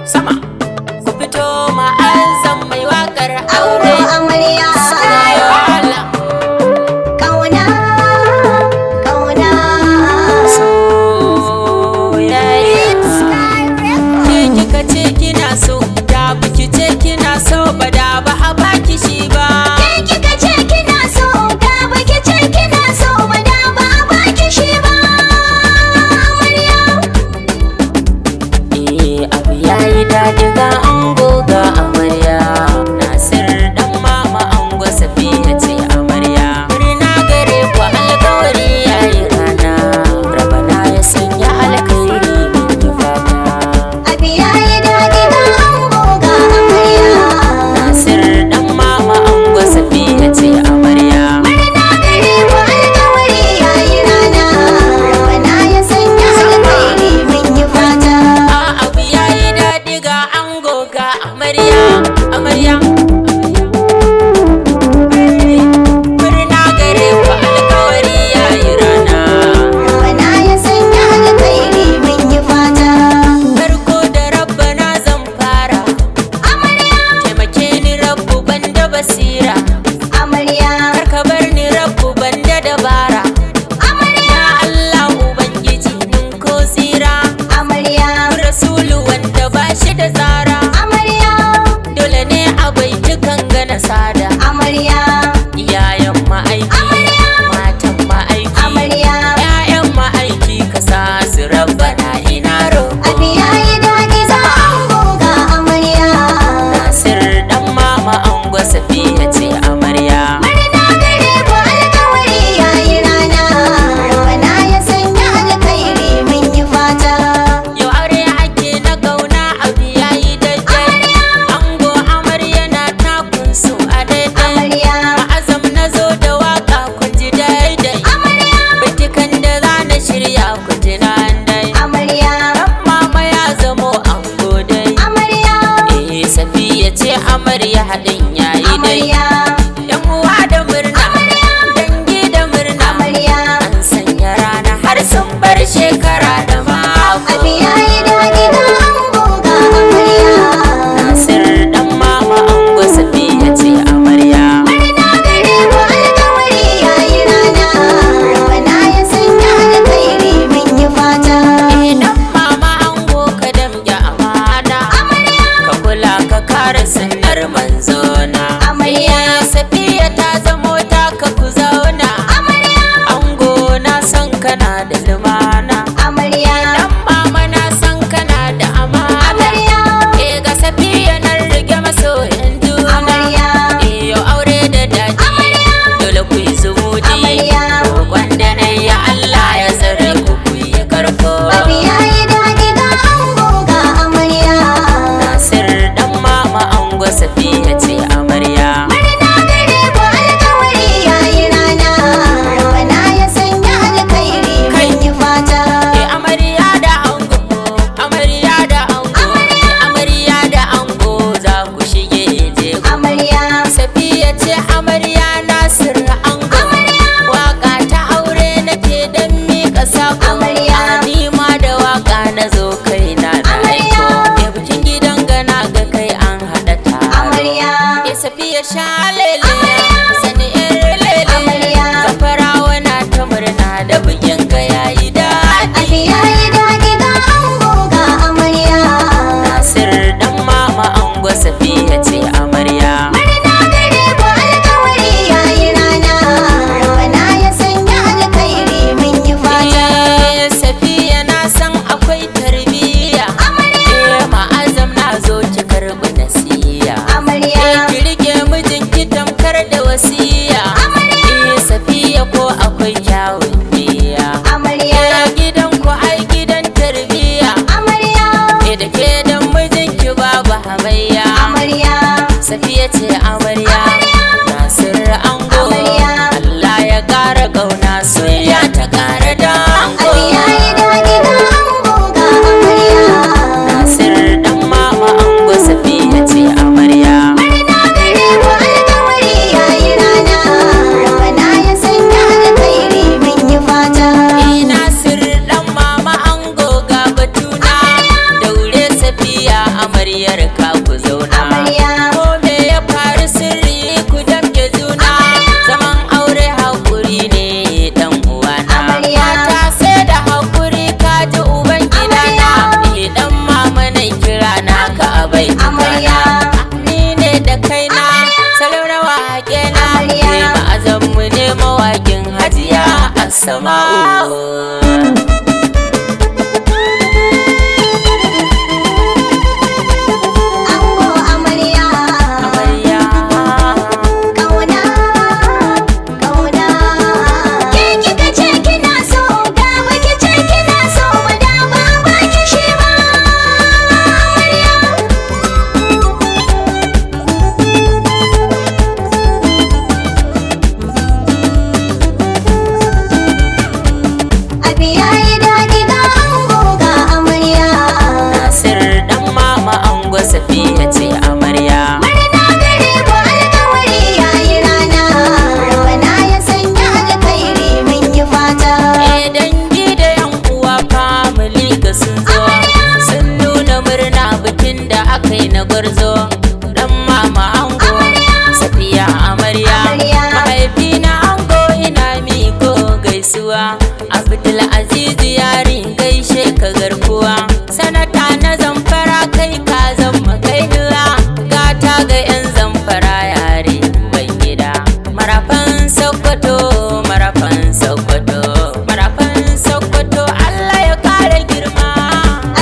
sama ku fito ma'azzam mai wakar aure amarya kauna kauna soyayya ke kika ce kina so da biki ce kina so ba da ba a baki shi ba ke kika ce kina so da baki ce kina so ba da ba a baki shi ba amarya abu yayi daɗi ga ango ga amarya nasir dan mama ango safiya ce amarya murna gare ku alƙawari yayi rana rabana ya sanya alkhairi min fata abi yayi daɗi ga ango ga amarya nasir dan mama ango safiya ce amarya murna gare ku alƙawari yayi rana rabana ya sanya alkhairi min fata abu yayi daɗi ga ango ga amarya amarya murna gare ku alƙawari yayi rana rabana ya sanya alkhairi min fata farko da rabbana zan fara amarya taimake ni rabbu banda basira amarya kar ka bar ni rabbu banda dabara amarya ya Allah ubangiji mun ko tsira amarya rasulu wanda ba shi da tsara amarya dole ne a bai dukan gana sada amarya iyayen ma'aiki matan ma'aiki amarya 'ya'yan ma'aiki ka sa su rabbana ina roƙo abi yayi daɗi ga ango ga amarya nasir dan mama ango safiya ce amarya murna gare ku alƙawari yayi rana rabana ya sanya alkhairi min fata yau aure ake na kauna abu yayi daidai ango amarya na takun su a daidai amarya ma'azam na zo da waka kun ji daidai amarya bitikan da za na shirya ku ji nan dai amarya dan mama ya zamo ango dai amarya safiya ce amarya haɗin yayi dai amarya yan uwa da murna dangi da murna amarya an sanya rana har sun bar shekara da mako abi yayi daɗi ga ango ga amarya nasir dan mama ango safiya ce amarya murna gare ku alƙawari yayi rana rabana ya sanya alkhairi min fata dan mama ango ka damge amana ka kula ka kare sunnar manzo Asma'u. Ango amarya, Amarya, kauna, kauna. Ke kika ce kina so, da baki ce kina so ba da ba baki shi ba. Amarya. Abi yayi daɗi ga ango ga amarya. Nasir dan mama ango safiya ce amarya. Murna gare ku alƙawari yayi rana. Rabana ya sanya alkhairi mun yi fata. Dangi da yan uwa family ga sun zo, sun nuna murna bikin da aka yi na gwarzo. Dan mama ango safiya amarya, mahaifi na ango ina miko gaisuwa. Abdulaziz yari gaishe ka garkuwa, sanata na zamfara kai ka zama kainuwa. Gata ga yan zamfara yare ban gida, marafan sokoto, marafan sokoto, marafan sokoto, Allah ya kare girma.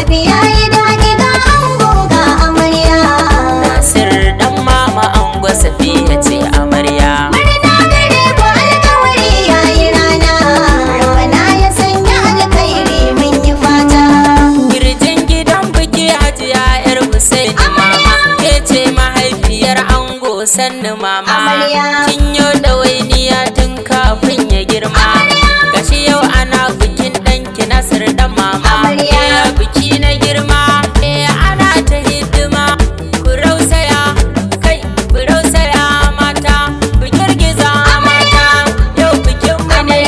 Abi yayi daɗi ga ango ga amarya. Nasir dan mama ango safiya ce amarya. Murna gare ku alƙawari yayi rana. Rabana ya sanya alkhairi mun yi fata. Girjin gidan biki hajiya yar Hussein mama, ke ce mahaifiyar ango sannu mama. Amarya. Kin yo ɗawainiya tun kafin ya girma, gashi yau ana bikin ɗanki Nasir dan mama. Amarya. Biki na girma, ana ta hidima, ku rausaya kai, ku rausaya mata, ku girgiza mata, yau bikin mu ne.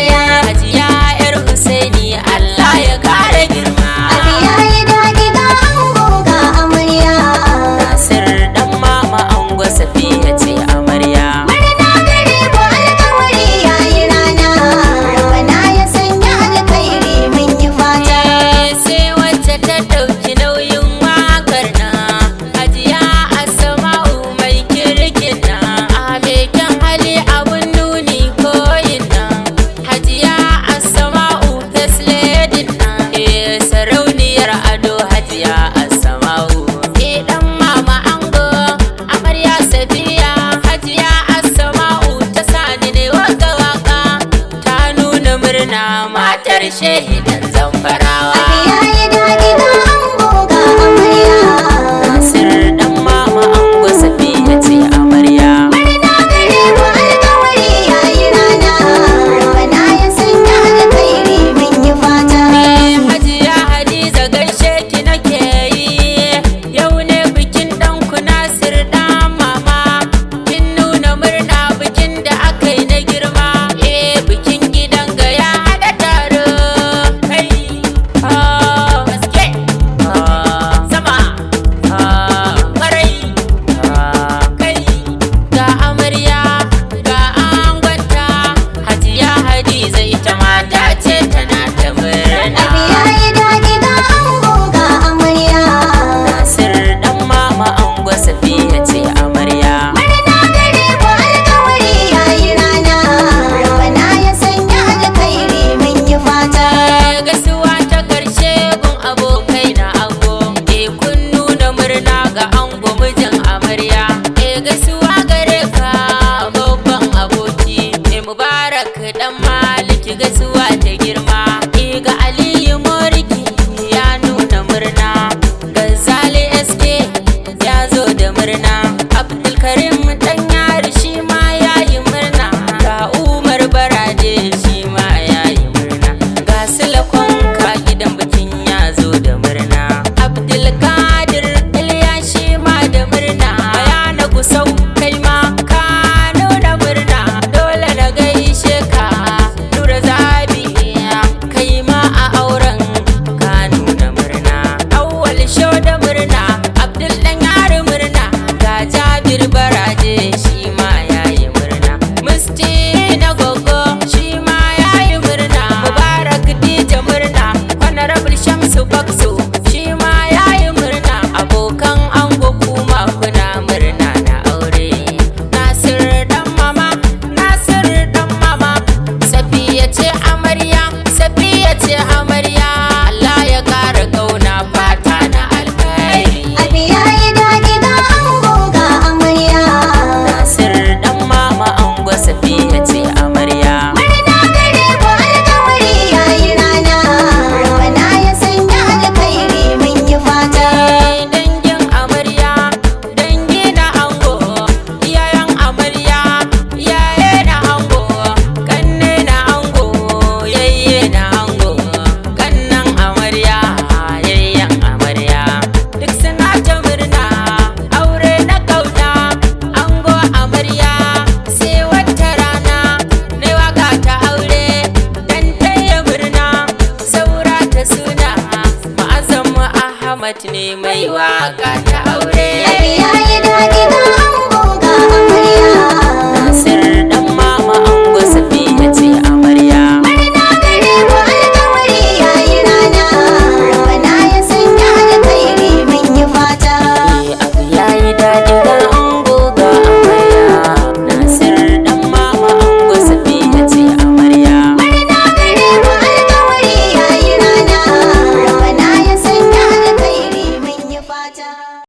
Hajiya yar Husaini Allah ya kare girma. Abi yayi daɗi ga ango ga amarya. Nasir dan mama ango safiya ce amarya. Murna gare ku alƙawari yayi rana. Rabana ya sanya alkhairi mun yi fata. Sai wacce ta ɗauki nauyin wakar na, hajiya Asma'u mai kirkin na, a meken hali abun nuni koyin na. Hajiya Asma'u first lady na, sarauniyar ado hajiya Asma'u. Dan mama ango amarya safiya, hajiya Asma'u ta sani ne waka waka, ta nuna murna matar shehidan zamfarawa. Abi yayi daɗi ga ango ga amarya. Nasir dan mama ango safiya ce amarya. Murna gare ku alƙawari yayi rana. Rabana ya sanya alkhairi mun yi fata. Hajiya Hadiza gaishe ki nake yi, yau ne bikin ɗanku Nasir dan mama. Kin nuna murna bikin da aka yi na girma, bikin gidan ga ya haɗa taro. Kai, gaske, sama, ƙwarai, kai, ga amarya, ga angonta, Hajiya Hadiza ita mata ce tana ta murna. Abi yayi daɗi ga ango ga amarya. Nasir dan mama ango safiya ce amarya. Murna gare ku alƙawari yayi rana. Rabana ya sanya alkhairi mun yi fata. Gaisuwa ta karshe gun abokai na ango, kun nuna murna ga ango mijin amarya. Gaisuwa gare ka babban aboki, Mubarak dan Maliki gaisuwa ta girma. Ga Aliyu Moriki ya nuna murna, Gazali SK ya zo da murna, Abdulkarim dan yari shi ma ya yi murna, ga Umar Barade shi ma ya yi murna, ga Sulakon ka gidan bikin ya zo da murna, Abdulkadir Iliya shi ma da murna, Bayana Gusau kai ma ka nuna murna, dole na gaishe ka Nura Zabi kai ma a auren ka nuna murna, Awwal Show da murna, Abdul dan yari murna, ga Jabir Baraje shi ma ya yi murna, Musti na gogo shi ma ya yi murna, Mubarak Dija murna, Honorable Shamsu Bakso shi ma ya yi murna, abokan ango kuma kuna murna na aure. Nasir dan mama, Nasir dan mama, Safiya ce amarya. Ahmad ne mai waka ta aure. Abi yayi daɗi ga